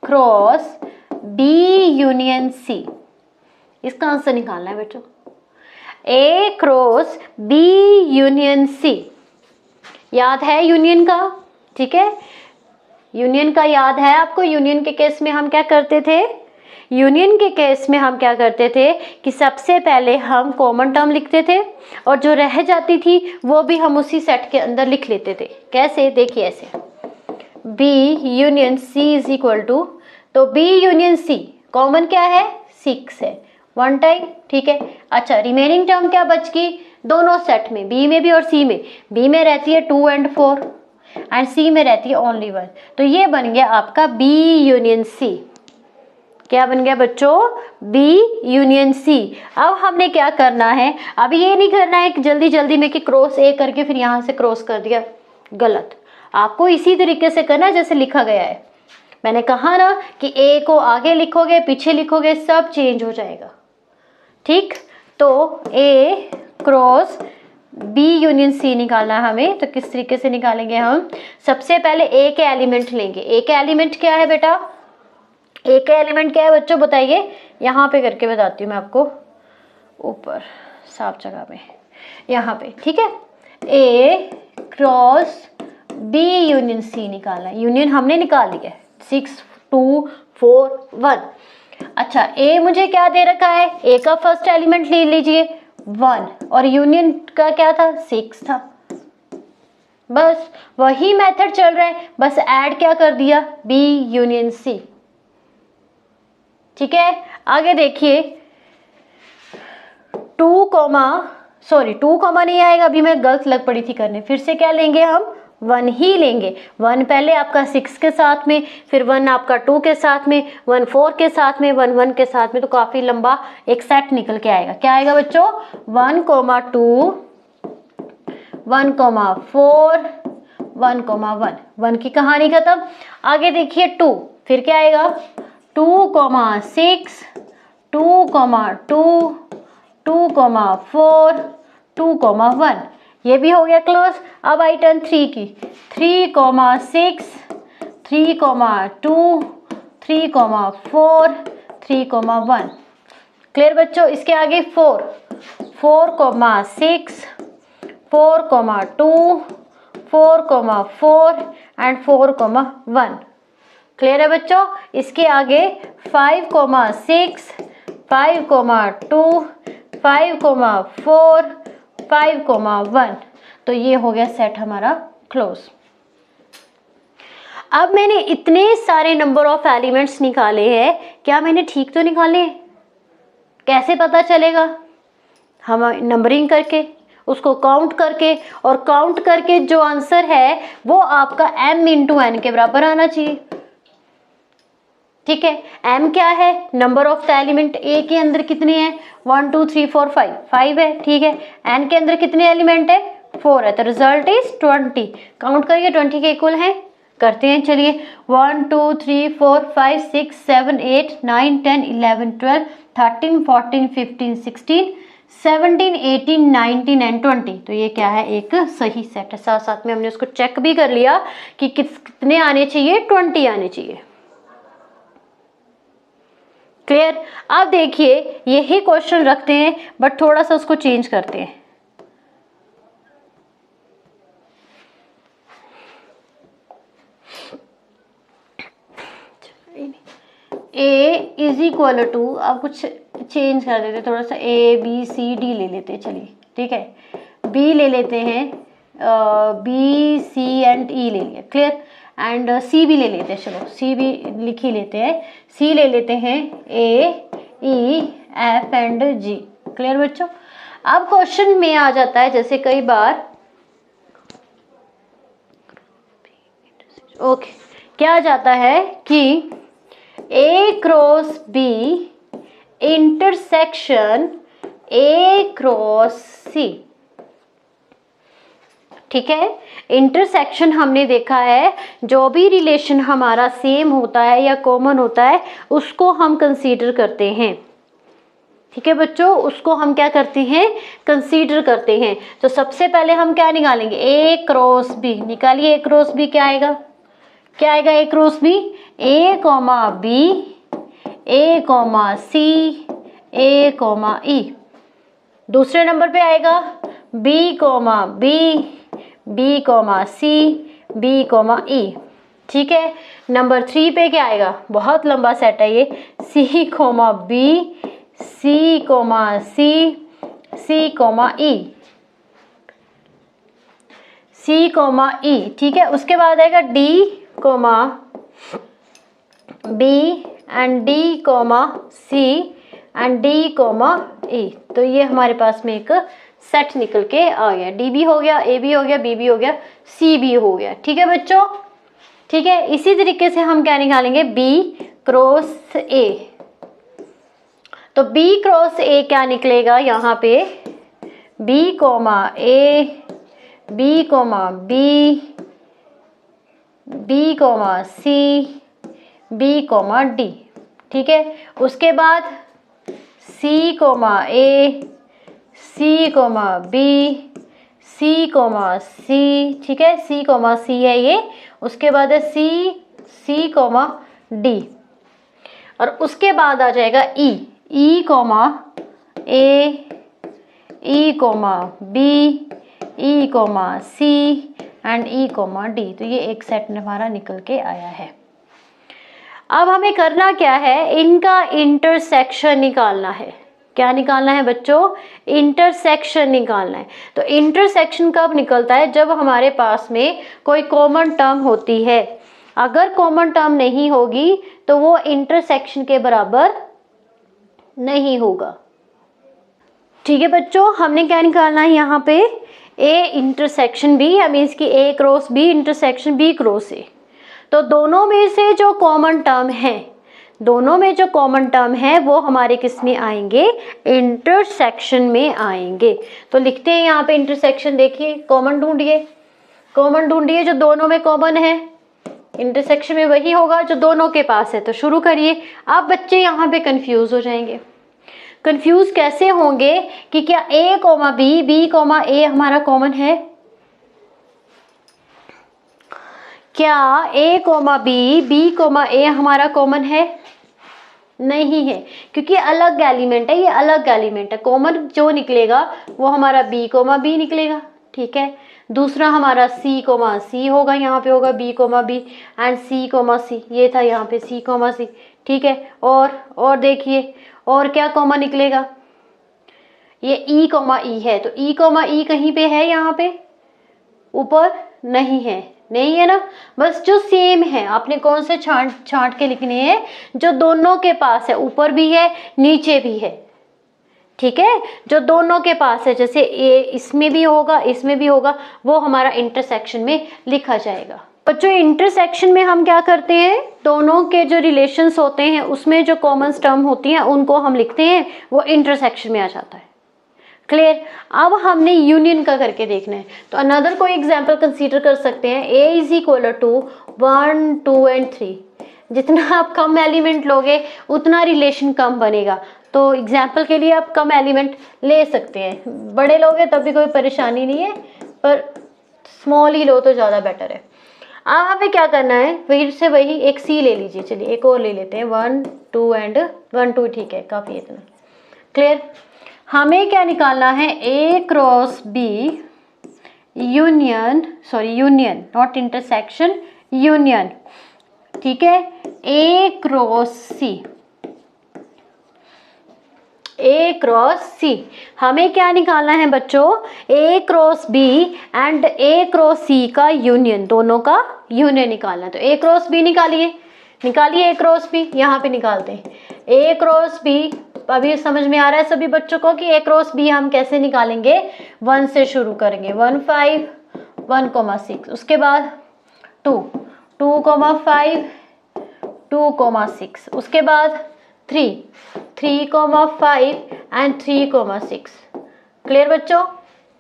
cross B union C, इसका आंसर निकालना है बच्चों। ए क्रॉस बी यूनियन सी, याद है यूनियन का, ठीक है। यूनियन का याद है आपको। यूनियन के केस में हम क्या करते थे, यूनियन के केस में हम क्या करते थे कि सबसे पहले हम कॉमन टर्म लिखते थे और जो रह जाती थी वो भी हम उसी सेट के अंदर लिख लेते थे। कैसे, देखिए ऐसे, B union C is equal to, तो B यूनियन C कॉमन क्या है, 6 है, 1 टाइम, ठीक है। अच्छा, रिमेनिंग टर्म क्या बच गई, दोनों सेट में, B में भी और C में। B में रहती है 2 एंड 4 एंड C में रहती है ओनली 1। तो ये बन गया आपका B यूनियन C। क्या बन गया बच्चों, B यूनियन C। अब हमने क्या करना है, अब ये नहीं करना है कि जल्दी जल्दी में कि क्रॉस A करके फिर यहाँ से क्रॉस कर दिया, गलत। आपको इसी तरीके से करना है जैसे लिखा गया है। मैंने कहा ना कि A को आगे लिखोगे पीछे लिखोगे सब चेंज हो जाएगा, ठीक। तो A cross B union C निकालना है हमें, तो किस तरीके से निकालेंगे हम, सबसे पहले A के एलिमेंट लेंगे। A के एलिमेंट क्या है बेटा, A का एलिमेंट क्या है बच्चों बताइए, यहाँ पे करके बताती हूँ मैं आपको, ऊपर साफ जगह पे, यहाँ पे, ठीक है। A cross B union C निकालना है। यूनियन हमने निकाल लिया है, 6 2 4 1। अच्छा, A मुझे क्या दे रखा है, A का फर्स्ट एलिमेंट ले लीजिए 1 और यूनियन का क्या था, 6 था। बस वही मेथड चल रहा है, बस ऐड क्या कर दिया, B यूनियन C, ठीक है। आगे देखिए 2 कॉमा नहीं आएगा, अभी मैं गलत लग पड़ी थी करने, फिर से क्या लेंगे हम, 1 ही लेंगे। 1 पहले आपका 6 के साथ में, फिर 1 आपका 2 के साथ में, 1 4 के साथ में, 1 1 के साथ में, तो काफी लंबा एक सेट निकल के आएगा। क्या आएगा बच्चों, 1 2 1 4 1 1 1 की कहानी खत्म। आगे देखिए 2, फिर क्या आएगा, 2 6 2 2 2 4 2 1, ये भी हो गया क्लोज। अब आई टर्न 3 की, 3 6 3 2 3 4 3 1। क्लियर बच्चों। इसके आगे 4 6 4 2 4 4 एंड 4 1। क्लियर है बच्चों। इसके आगे 5 6 5 2 5 4 5 1। तो ये हो गया सेट हमारा क्लोज। अब मैंने इतने सारे नंबर ऑफ एलिमेंट्स निकाले हैं, क्या मैंने ठीक तो निकाले, कैसे पता चलेगा, हम नंबरिंग करके, उसको काउंट करके, और काउंट करके जो आंसर है वो आपका m इंटू n के बराबर आना चाहिए, ठीक है। m क्या है, number of the element. a के अंदर कितने हैं, 1 2 3 4 5 है, ठीक है। n के अंदर कितने एलिमेंट है, 4 है, तो रिजल्ट इज 20। काउंट करिए 20 के इक्वल है, करते हैं चलिए, 1 2 3 4 5 6 7 8 9 10 11 12 13 14 15 16 17 18 19 एंड 20। तो ये क्या है, एक सही सेट है। साथ साथ में हमने उसको चेक भी कर लिया कि कितने आने चाहिए, 20 आने चाहिए। क्लियर। अब देखिए यही क्वेश्चन रखते हैं बट थोड़ा सा उसको चेंज करते हैं। ए इज इक्वल टू, अब कुछ चेंज कर देते, थोड़ा सा ए बी सी डी ले लेते हैं, चलिए ठीक है, बी ले लेते हैं, बी सी एंड ई ले लिया, क्लियर, एंड सी भी ले लेते हैं, चलो सी भी लिख ही लेते हैं, सी ले लेते हैं, A E F and G, clear बच्चों। अब क्वेश्चन में आ जाता है, जैसे कई बार ओके क्या आ जाता है कि A cross B intersection A cross C, ठीक है, इंटरसेक्शन हमने देखा है, जो भी रिलेशन हमारा सेम होता है या कॉमन होता है उसको हम कंसीडर करते हैं, ठीक है बच्चों, उसको हम क्या करते हैं, कंसीडर करते हैं। तो सबसे पहले हम क्या निकालेंगे, ए क्रॉस बी, निकालिए, ए क्रॉस बी क्या आएगा, क्या आएगा, A cross B, A comma B, A comma C, A comma E. दूसरे नंबर पे आएगा B comma B, B comma C, B comma E, ठीक है। नंबर 3 पे क्या आएगा, बहुत लंबा सेट है ये, C comma B, C comma C, C comma E, C comma E, ठीक है। उसके बाद आएगा D comma B and D comma C and D comma E. तो ये हमारे पास में एक सेट निकल के आ गया, डी भी हो गया, ए भी हो गया, बी भी हो गया, सी भी हो गया, ठीक है बच्चों, ठीक है। इसी तरीके से हम क्या निकालेंगे, बी क्रॉस ए, तो बी क्रॉस ए क्या निकलेगा यहाँ पे, B comma A, B comma B, B comma C, B comma D, ठीक है। उसके बाद C comma A, C comma B, C comma C, ठीक है, सी कॉमा सी है ये। उसके बाद है सी, सी कॉमा डी, और उसके बाद आ जाएगा E, E comma A, E comma B, E comma C and E comma D. तो ये एक सेट हमारा निकल के आया है। अब हमें करना क्या है, इनका इंटरसेक्शन निकालना है। क्या निकालना है बच्चों, इंटरसेक्शन निकालना है। तो इंटरसेक्शन कब निकलता है, जब हमारे पास में कोई कॉमन टर्म होती है। अगर कॉमन टर्म नहीं होगी तो वो इंटरसेक्शन के बराबर नहीं होगा, ठीक है बच्चों। हमने क्या निकालना है यहाँ पे, ए इंटरसेक्शन बी, मीन्स कि A cross B intersection B cross A. तो दोनों में से जो कॉमन टर्म है, दोनों में जो कॉमन टर्म है वो हमारे किस में आएंगे, इंटरसेक्शन में आएंगे। तो लिखते हैं यहाँ पे इंटरसेक्शन, देखिए कॉमन ढूंढिए, कॉमन ढूंढिए जो दोनों में कॉमन है। इंटरसेक्शन में वही होगा जो दोनों के पास है। तो शुरू करिए। अब बच्चे यहाँ पे कंफ्यूज हो जाएंगे। कंफ्यूज कैसे होंगे कि क्या ए कॉमा बी, बी कॉमा ए हमारा कॉमन है, क्या ए कॉमा बी, बी कॉमा ए हमारा कॉमन है, नहीं है, क्योंकि अलग एलिमेंट है, ये अलग एलिमेंट है। कॉमन जो निकलेगा वो हमारा बी कॉमा बी निकलेगा, ठीक है। दूसरा हमारा सी कॉमा सी होगा, यहाँ पे होगा B comma B and C comma C, ये था यहाँ पे सी कॉमा सी, ठीक है। और देखिए और क्या कॉमन निकलेगा, ये ई कॉमा ई है। तो ई कॉमा ई कहीं पे है, यहाँ पे ऊपर नहीं है, नहीं है ना। बस जो सेम है आपने कौन से छांट के लिखने हैं, जो दोनों के पास है, ऊपर भी है नीचे भी है, ठीक है। जो दोनों के पास है, जैसे ए इसमें भी होगा इसमें भी होगा, वो हमारा इंटरसेक्शन में लिखा जाएगा। बच्चों इंटरसेक्शन में हम क्या करते हैं, दोनों के जो रिलेशंस होते हैं उसमें जो कॉमन टर्म होती हैं उनको हम लिखते हैं, वो इंटरसेक्शन में आ जाता है, क्लियर। अब हमने यूनियन का करके देखना है। तो अनदर कोई एग्जांपल कंसीडर कर सकते हैं, a is equal to 1 2 and 3। जितना आप कम एलिमेंट लोगे उतना रिलेशन कम बनेगा। तो एग्जांपल के लिए आप कम एलिमेंट ले सकते हैं, बड़े लोगे तब भी कोई परेशानी नहीं है, पर स्मॉल ही लो तो ज़्यादा बेटर है। अब हमें क्या करना है, फिर से वही एक सी ले लीजिए, चलिए एक और ले लेते हैं, 1 2 एंड 1 2, ठीक है, काफ़ी इतना, क्लियर। हमें क्या निकालना है, A cross B union, sorry union not intersection, union, ठीक है। A cross C, A cross C। हमें क्या निकालना है बच्चों? A cross B and A cross C का यूनियन, दोनों का यूनियन निकालना है। तो A क्रॉस B निकालिए, निकालिए A क्रॉस B, यहाँ पे निकालते हैं A क्रॉस B। अभी समझ में आ रहा है सभी बच्चों को कि A क्रॉस B हम कैसे निकालेंगे? 1 से शुरू करेंगे, 1 5 1,6, उसके बाद 2 2,5 2,6, उसके बाद 3 3,5 एंड 3,6। क्लियर बच्चों?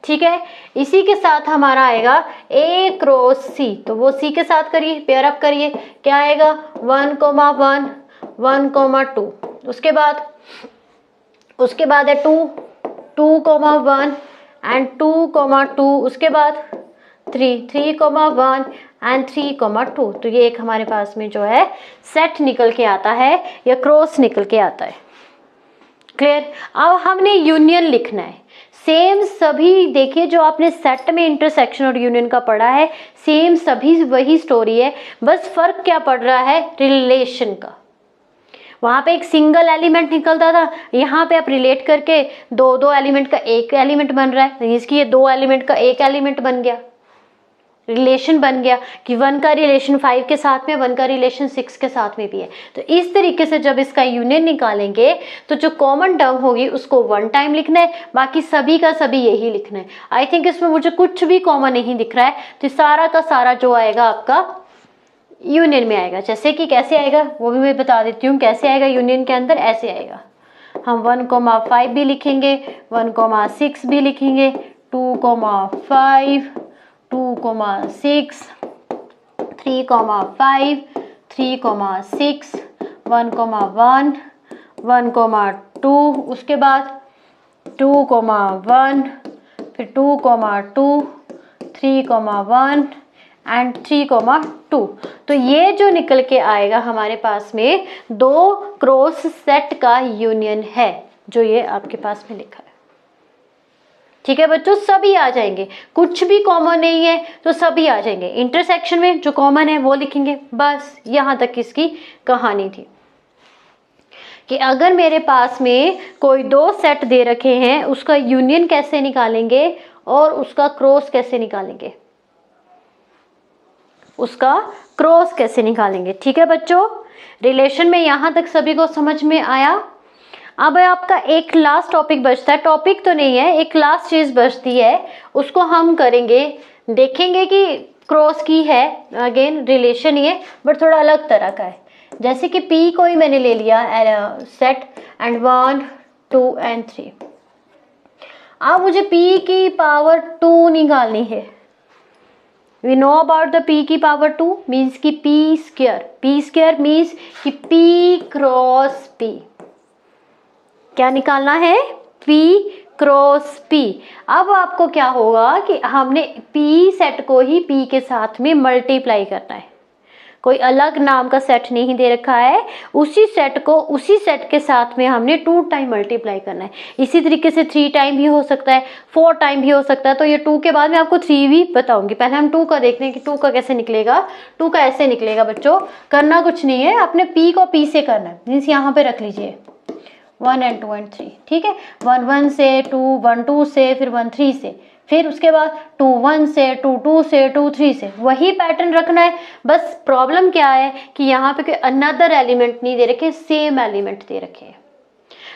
ठीक है। इसी के साथ हमारा आएगा A क्रॉस C, तो वो C के साथ करिए, पेयर अप करिए, क्या आएगा? 1,1 1,2, उसके बाद है 2 2,1 एंड 2,2, उसके बाद 3 3,1 एंड 3,2। तो ये एक हमारे पास में जो है सेट निकल के आता है या क्रॉस निकल के आता है। क्लियर? अब हमने यूनियन लिखना है। सेम सभी देखिए, जो आपने सेट में इंटरसेक्शन और यूनियन का पढ़ा है, सेम सभी वही स्टोरी है, बस फर्क क्या पड़ रहा है? रिलेशन का। वहां पे एक सिंगल एलिमेंट निकलता था, यहाँ पे आप रिलेट करके दो दो एलिमेंट का एक एलिमेंट बन रहा है, इसकी ये 2 एलिमेंट का एक एलिमेंट बन गया, रिलेशन बन गया कि 1 का रिलेशन 5 के साथ में, 1 का रिलेशन 6 के साथ में भी है। तो इस तरीके से जब इसका यूनियन निकालेंगे तो जो कॉमन टर्म होगी उसको 1 टाइम लिखना है, बाकी सभी का सभी यही लिखना है। आई थिंक इसमें मुझे कुछ भी कॉमन नहीं दिख रहा है, तो सारा का सारा जो आएगा आपका यूनियन में आएगा। जैसे कि कैसे आएगा वो भी मैं बता देती हूँ। कैसे आएगा यूनियन के अंदर? ऐसे आएगा, हम 1,5 भी लिखेंगे, 1,6 भी लिखेंगे, 2,5 2,6 3,5 3,6 1,1 1,2, उसके बाद 2,1, फिर 2,2 3,1 एंड 3,2। तो ये जो निकल के आएगा हमारे पास में 2 क्रॉस सेट का यूनियन है, जो ये आपके पास में लिखा है। ठीक है बच्चों, सभी आ जाएंगे, कुछ भी कॉमन नहीं है तो सभी आ जाएंगे। इंटरसेक्शन में जो कॉमन है वो लिखेंगे, बस यहाँ तक इसकी कहानी थी कि अगर मेरे पास में कोई 2 सेट दे रखे हैं, उसका यूनियन कैसे निकालेंगे और उसका क्रॉस कैसे निकालेंगे, उसका क्रॉस कैसे निकालेंगे। ठीक है बच्चों, रिलेशन में यहाँ तक सभी को समझ में आया। अब आपका एक लास्ट टॉपिक बचता है, टॉपिक तो नहीं है, एक लास्ट चीज बचती है, उसको हम करेंगे, देखेंगे कि क्रॉस की है, अगेन रिलेशन ही है बट थोड़ा अलग तरह का है। जैसे कि P को ही मैंने ले लिया सेट एंड 1 2 एंड 3। अब मुझे P की पावर 2 निकालनी है। We know about the P की पावर 2 मीन्स कि P स्क्वायर मीन्स कि P क्रॉस P। क्या निकालना है? P cross P। अब आपको क्या होगा कि हमने P सेट को ही P के साथ में मल्टीप्लाई करना है, कोई अलग नाम का सेट नहीं दे रखा है, उसी सेट को उसी सेट के साथ में हमने 2 टाइम मल्टीप्लाई करना है। इसी तरीके से 3 टाइम भी हो सकता है, 4 टाइम भी हो सकता है। तो ये 2 के बाद में आपको 3 भी बताऊंगी। पहले हम 2 का देखते हैं कि 2 का कैसे निकलेगा। 2 का ऐसे निकलेगा बच्चों, करना कुछ नहीं है, अपने P को P से करना है, मीन्स यहाँ पे रख लीजिए 1 एंड 2 एंड 3। ठीक है, 1 1 से, 2 1 2 से, फिर 1 3 से, फिर उसके बाद 2 1 से, 2 2 से, 2 3 से, वही पैटर्न रखना है। बस प्रॉब्लम क्या है कि यहाँ पे कोई अनदर एलिमेंट नहीं दे रखे, सेम एलिमेंट दे रखे हैं।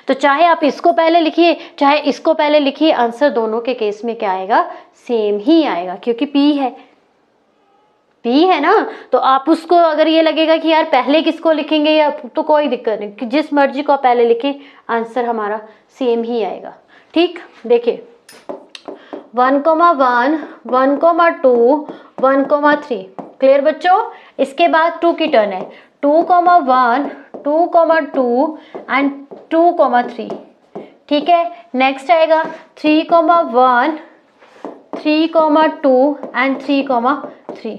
तो चाहे आप इसको पहले लिखिए चाहे इसको पहले लिखिए, आंसर दोनों के केस में क्या आएगा? सेम ही आएगा, क्योंकि P है ना। तो आप उसको अगर ये लगेगा कि यार पहले किसको लिखेंगे या, तो कोई दिक्कत नहीं, कि जिस मर्जी को पहले लिखें आंसर हमारा सेम ही आएगा। ठीक, देखिए 1,1 1,2 1,3। क्लियर बच्चों? इसके बाद 2 की टर्न है, 2,1 2,2 एंड 2,3। ठीक है, नेक्स्ट आएगा 3,1 3,2 एंड 3,3।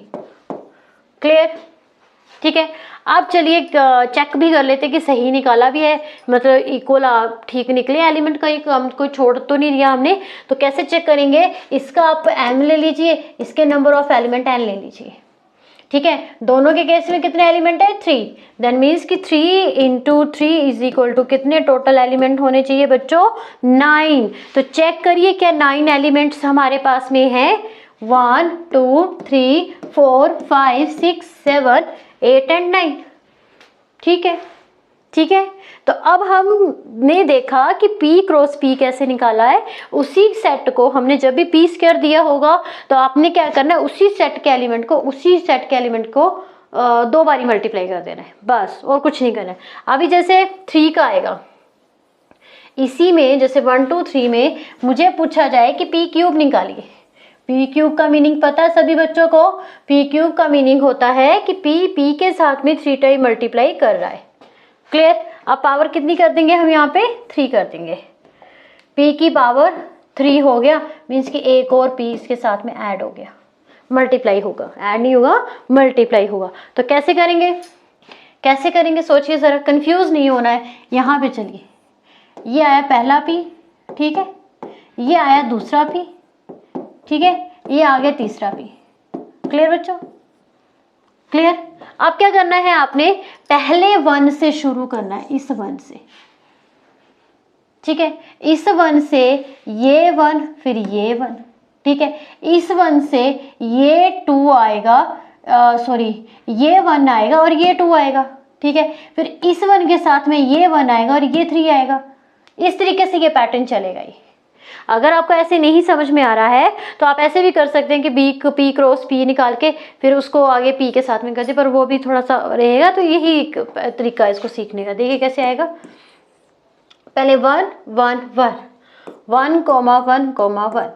क्लियर? ठीक है, अब चलिए चेक भी कर लेते कि सही निकाला भी है, मतलब इक्वल ठीक निकले एलिमेंट का, कोई छोड़ तो नहीं दिया हमने। तो कैसे चेक करेंगे? इसका आप m ले लीजिए, इसके नंबर ऑफ एलिमेंट n ले लीजिए। ठीक है, दोनों के केस में कितने एलिमेंट है 3, देन मीन्स कि 3 इंटू 3 इज इक्वल टू कितने टोटल एलिमेंट होने चाहिए बच्चों 9। तो चेक करिए क्या 9 एलिमेंट्स हमारे पास में है 1 2 3 4 5 6 7 8 एंड 9। ठीक है, ठीक है। तो अब हमने देखा कि P क्रॉस P कैसे निकाला है। उसी सेट को हमने जब भी P स्क्वायर दिया होगा तो आपने क्या करना है, उसी सेट के एलिमेंट को 2 बारी मल्टीप्लाई कर देना है, बस, और कुछ नहीं करना है। अभी जैसे 3 का आएगा, इसी में जैसे 1 2 3 में मुझे पूछा जाए कि P क्यूब निकालिए। P क्यूब का मीनिंग पता है सभी बच्चों को? P क्यूब का मीनिंग होता है कि P के साथ में 3 टाइम मल्टीप्लाई कर रहा है। क्लियर? अब पावर कितनी कर देंगे हम यहाँ पे 3 कर देंगे। P की पावर 3 हो गया, मीन्स कि एक और P इसके साथ में ऐड हो गया, मल्टीप्लाई होगा, ऐड नहीं होगा मल्टीप्लाई होगा। तो कैसे करेंगे, कैसे करेंगे सोचिए ज़रा, कंफ्यूज नहीं होना है। यहाँ पे चलिए, ये आया पहला P, ठीक है, ये आया दूसरा P, ठीक है, ये आ गया तीसरा P। क्लियर बच्चों? क्लियर? अब क्या करना है, आपने पहले 1 से शुरू करना है, इस 1 से, ठीक है, इस 1 से ये 1, फिर ये 1, ठीक है, इस 1 से ये 2 आएगा, सॉरी ये 1 आएगा और ये 2 आएगा, ठीक है, फिर इस 1 के साथ में ये 1 आएगा और ये 3 आएगा। इस तरीके से ये पैटर्न चलेगा। ये अगर आपको ऐसे नहीं समझ में आ रहा है तो आप ऐसे भी कर सकते हैं कि P क्रॉस P निकाल के फिर उसको आगे P के साथ में कर दे, पर वो भी थोड़ा सा रहेगा। तो यही एक तरीका है इसको सीखने का। देखिए कैसे आएगा, पहले 1 1 1 1 1 1,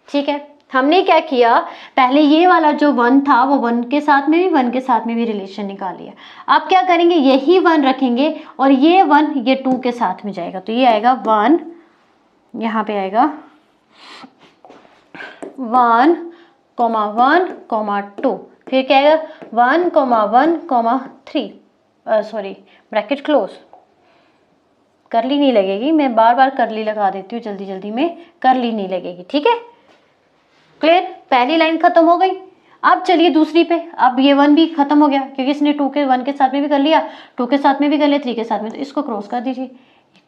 ठीक है। हमने क्या किया, पहले ये वाला जो 1 था वो 1 के साथ में भी 1 के साथ में भी रिलेशन निकाल लिया। अब क्या करेंगे, यही 1 रखेंगे और ये 1 ये 2 के साथ में जाएगा, तो ये आएगा 1, यहाँ पे आएगा 1 1 2, फिर क्या आएगा 1 1 3, सॉरी ब्रैकेट क्लोज, करली नहीं लगेगी, मैं बार बार करली लगा देती हूँ जल्दी जल्दी में, करली नहीं लगेगी, ठीक है। क्लियर? पहली लाइन खत्म हो गई। अब चलिए दूसरी पे, अब ये 1 भी खत्म हो गया क्योंकि इसने 2 के 1 के साथ में भी कर लिया, 2 के साथ में भी कर लिया, 3 के साथ में, तो इसको क्रॉस कर दीजिए,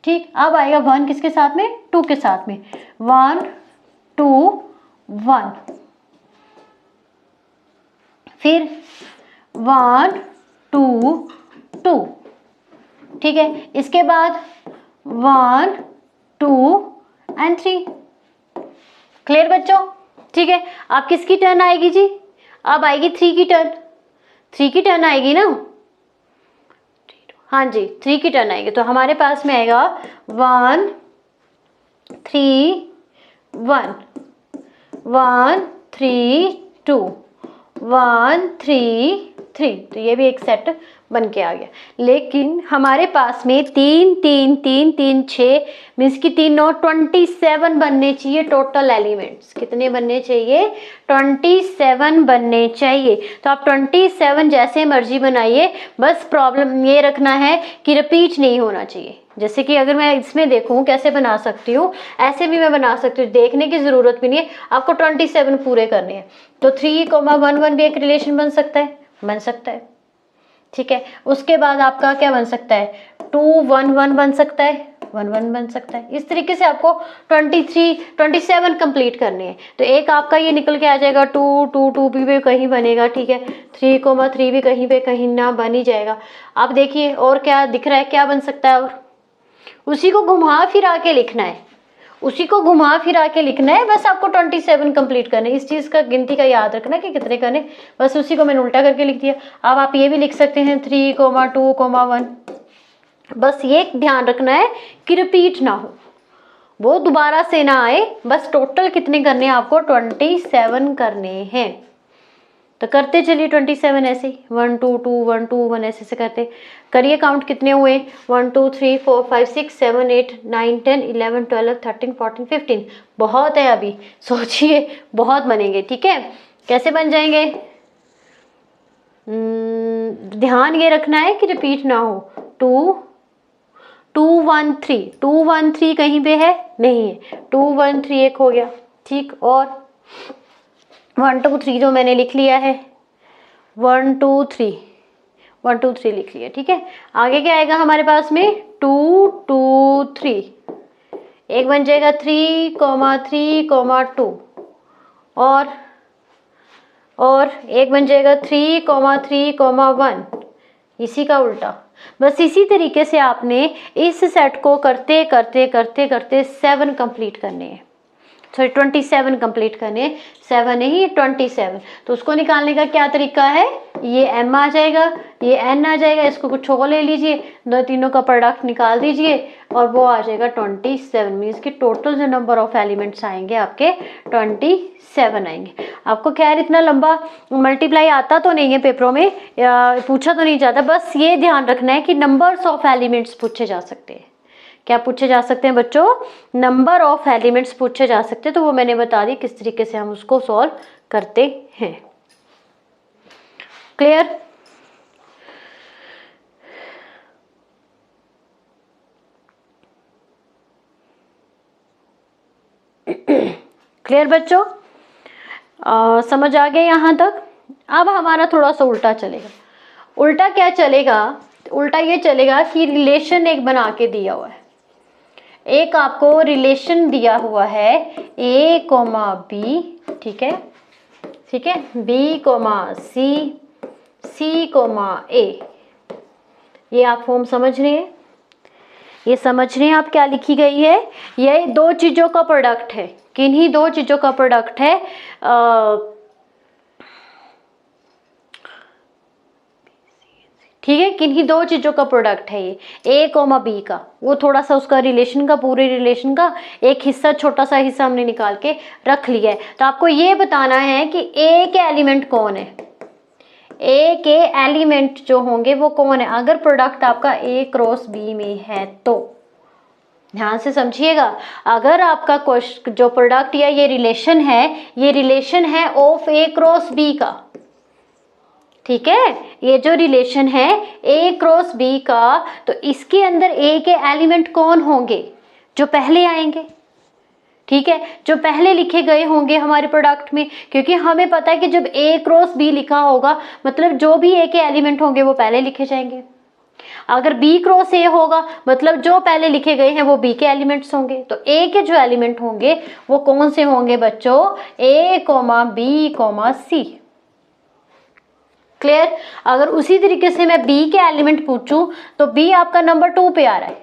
ठीक। अब आएगा 1 किसके साथ में, 2 के साथ में, 1 2 1, फिर 1 2 2, ठीक है। इसके बाद 1 2 एंड 3। क्लियर बच्चों? ठीक है। अब किसकी टर्न आएगी जी, अब आएगी 3 की टर्न, 3 की टर्न आएगी ना, हाँ जी 3 की टर्न आएगी। तो हमारे पास में आएगा 1 3 1 1 3 2 1 3 3, तो ये भी एक सेट बन के आ गया। लेकिन हमारे पास में 3 3 3 3 6 मीन्स की 3 9 27 बनने चाहिए टोटल एलिमेंट्स। कितने बनने चाहिए, 27 बनने चाहिए। तो आप 27 जैसे मर्जी बनाइए, बस प्रॉब्लम ये रखना है कि रिपीट नहीं होना चाहिए। जैसे कि अगर मैं इसमें देखूं कैसे बना सकती हूँ, ऐसे भी मैं बना सकती हूँ, देखने की ज़रूरत भी नहीं है, आपको 27 पूरे करने हैं। तो 3 1 1 भी एक रिलेशन बन सकता है, बन सकता है, ठीक है। उसके बाद आपका क्या बन सकता है, 2 1 1 बन सकता है, 1 1 बन सकता है। इस तरीके से आपको 27 कंप्लीट करने हैं। तो एक आपका ये निकल के आ जाएगा, 2 2 2 भी कहीं बनेगा, ठीक है, 3 3 भी कहीं पे कहीं ना बन ही जाएगा। आप देखिए और क्या दिख रहा है, क्या बन सकता है, और उसी को घुमा फिरा के लिखना है, उसी को घुमा फिरा के लिखना है। बस आपको 27 कंप्लीट करना है। इस चीज़ का गिनती का याद रखना कि कितने करने, बस उसी को मैंने उल्टा करके लिख दिया। अब आप ये भी लिख सकते हैं 3 2 1, बस ये ध्यान रखना है कि रिपीट ना हो, वो दोबारा से ना आए। बस टोटल कितने करने हैं आपको, 27 करने हैं। तो करते चलिए 27 ऐसे ही, 1 2 2 1 2 1 ऐसे करते करिए। काउंट कितने हुए, 1 2 3 4 5 6 7 8 9 10 11 12 13 14 15। बहुत है अभी, सोचिए बहुत बनेंगे, ठीक है। कैसे बन जाएंगे, ध्यान ये रखना है कि रिपीट ना हो। 2 2 1 3, 2 1 3 कहीं पे है, नहीं है, 2 1 3 एक हो गया, ठीक। और 1 2 3 जो मैंने लिख लिया है, 1 2 3, 1 2 3 लिख लिया, ठीक है। आगे क्या आएगा हमारे पास में 2 2 3, एक बन जाएगा 3 3 2, और एक बन जाएगा 3 3 1, इसी का उल्टा। बस इसी तरीके से आपने इस सेट को करते करते करते करते 7 कंप्लीट करने हैं, सॉरी 27 कंप्लीट करने, 7 नहीं 27। तो उसको निकालने का क्या तरीका है, ये m आ जाएगा, ये n आ जाएगा, इसको कुछ और ले लीजिए, दो तीनों का प्रोडक्ट निकाल दीजिए और वो आ जाएगा 27। मीन्स कि टोटल जो नंबर ऑफ एलिमेंट्स आएंगे आपके 27 आएंगे। आपको खैर इतना लंबा मल्टीप्लाई आता तो नहीं है पेपरों में, या पूछा तो नहीं जाता, बस ये ध्यान रखना है कि नंबर्स ऑफ एलिमेंट्स पूछे जा सकते हैं। क्या पूछे जा सकते हैं बच्चों, नंबर ऑफ एलिमेंट्स पूछे जा सकते हैं। तो वो मैंने बता दी किस तरीके से हम उसको सॉल्व करते हैं। क्लियर? क्लियर बच्चों? समझ आ गया यहाँ तक? अब हमारा थोड़ा सा उल्टा चलेगा। उल्टा क्या चलेगा, उल्टा ये चलेगा कि रिलेशन एक बना के दिया हुआ है, एक आपको रिलेशन दिया हुआ है a, b, ठीक है, ठीक है, b, c, c, a। ये आप फॉर्म समझ रहे हैं, ये समझ रहे हैं आप क्या लिखी गई है, ये दो चीजों का प्रोडक्ट है। किन्हीं दो चीजों का प्रोडक्ट है, ठीक है, किन्हीं दो चीजों का प्रोडक्ट है ये, a, b का। वो थोड़ा सा उसका रिलेशन का, पूरे रिलेशन का एक हिस्सा, छोटा सा हिस्सा हमने निकाल के रख लिया है। तो आपको ये बताना है कि a के एलिमेंट कौन है, a के एलिमेंट जो होंगे वो कौन है, अगर प्रोडक्ट आपका a क्रॉस b में है तो। ध्यान से समझिएगा, अगर आपका क्वेश्चन जो प्रोडक्ट या ये रिलेशन है ऑफ a क्रॉस b का, ठीक है, ये जो रिलेशन है a क्रॉस b का, तो इसके अंदर a के एलिमेंट कौन होंगे, जो पहले आएंगे, ठीक है, जो पहले लिखे गए होंगे हमारे प्रोडक्ट में। क्योंकि हमें पता है कि जब a क्रॉस b लिखा होगा मतलब जो भी a के एलिमेंट होंगे वो पहले लिखे जाएंगे। अगर b क्रॉस a होगा मतलब जो पहले लिखे गए हैं वो b के एलिमेंट्स होंगे। तो a के जो एलिमेंट होंगे वो कौन से होंगे बच्चों, a, b, c। क्लियर? अगर उसी तरीके से मैं b के एलिमेंट पूछूं तो b आपका नंबर 2 पे आ रहा है,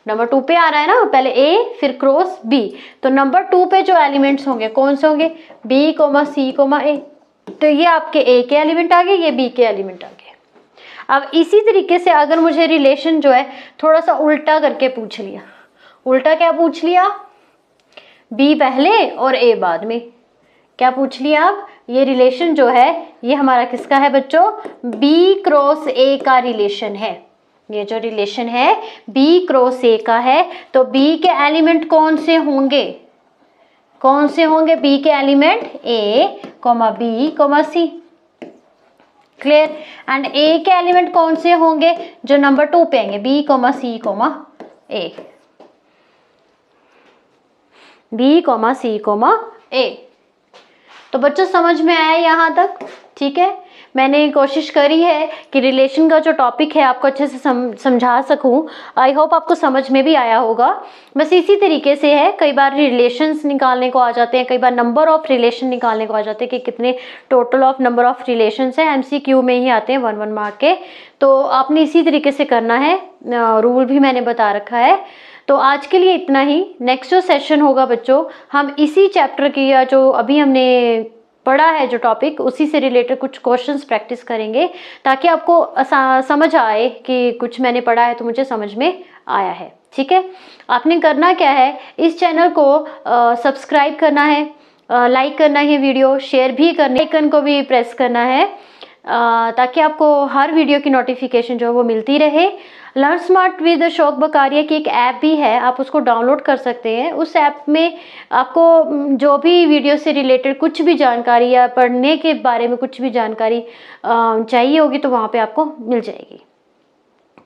नंबर 2 पे आ रहा है ना, पहले a फिर क्रॉस b। तो नंबर 2 पे जो एलिमेंट्स होंगे कौन से होंगे, b, c, a। तो ये आपके a के एलिमेंट आ गए, ये b के एलिमेंट आ गए। अब इसी तरीके से अगर मुझे रिलेशन जो है थोड़ा सा उल्टा करके पूछ लिया, उल्टा क्या पूछ लिया, b पहले और a बाद में, क्या पूछ लिया आप, ये रिलेशन जो है ये हमारा किसका है बच्चों, b क्रॉस a का रिलेशन है। ये जो रिलेशन है b क्रॉस a का है, तो b के एलिमेंट कौन से होंगे, कौन से होंगे b के element, a, b, c। Clear? And a के एलिमेंट कौन से होंगे, जो नंबर 2 पे आएंगे, b, c, a, b, c, a। तो बच्चों समझ में आया यहाँ तक? ठीक है, मैंने कोशिश करी है कि रिलेशन का जो टॉपिक है आपको अच्छे से समझा सकूं। आई होप आपको समझ में भी आया होगा। बस इसी तरीके से है, कई बार रिलेशंस निकालने को आ जाते हैं, कई बार नंबर ऑफ रिलेशन निकालने को आ जाते हैं कि कितने total of number of relations हैं, MCQ में ही आते हैं 1-1 मार्क के। तो आपने इसी तरीके से करना है, रूल भी मैंने बता रखा है। तो आज के लिए इतना ही। नेक्स्ट जो सेशन होगा बच्चों, हम इसी चैप्टर की या जो अभी हमने पढ़ा है जो टॉपिक, उसी से रिलेटेड कुछ क्वेश्चंस प्रैक्टिस करेंगे, ताकि आपको समझ आए कि कुछ मैंने पढ़ा है तो मुझे समझ में आया है। ठीक है, आपने करना क्या है, इस चैनल को सब्सक्राइब करना है, लाइक करना है, वीडियो शेयर भी करना है, आइकन को भी प्रेस करना है, ताकि आपको हर वीडियो की नोटिफिकेशन जो है वो मिलती रहे। लर्न स्मार्ट विद शौक बकारिया की एक ऐप भी है, आप उसको डाउनलोड कर सकते हैं। उस ऐप में आपको जो भी वीडियो से रिलेटेड कुछ भी जानकारी या पढ़ने के बारे में कुछ भी जानकारी चाहिए होगी तो वहाँ पे आपको मिल जाएगी।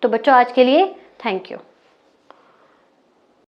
तो बच्चों आज के लिए थैंक यू।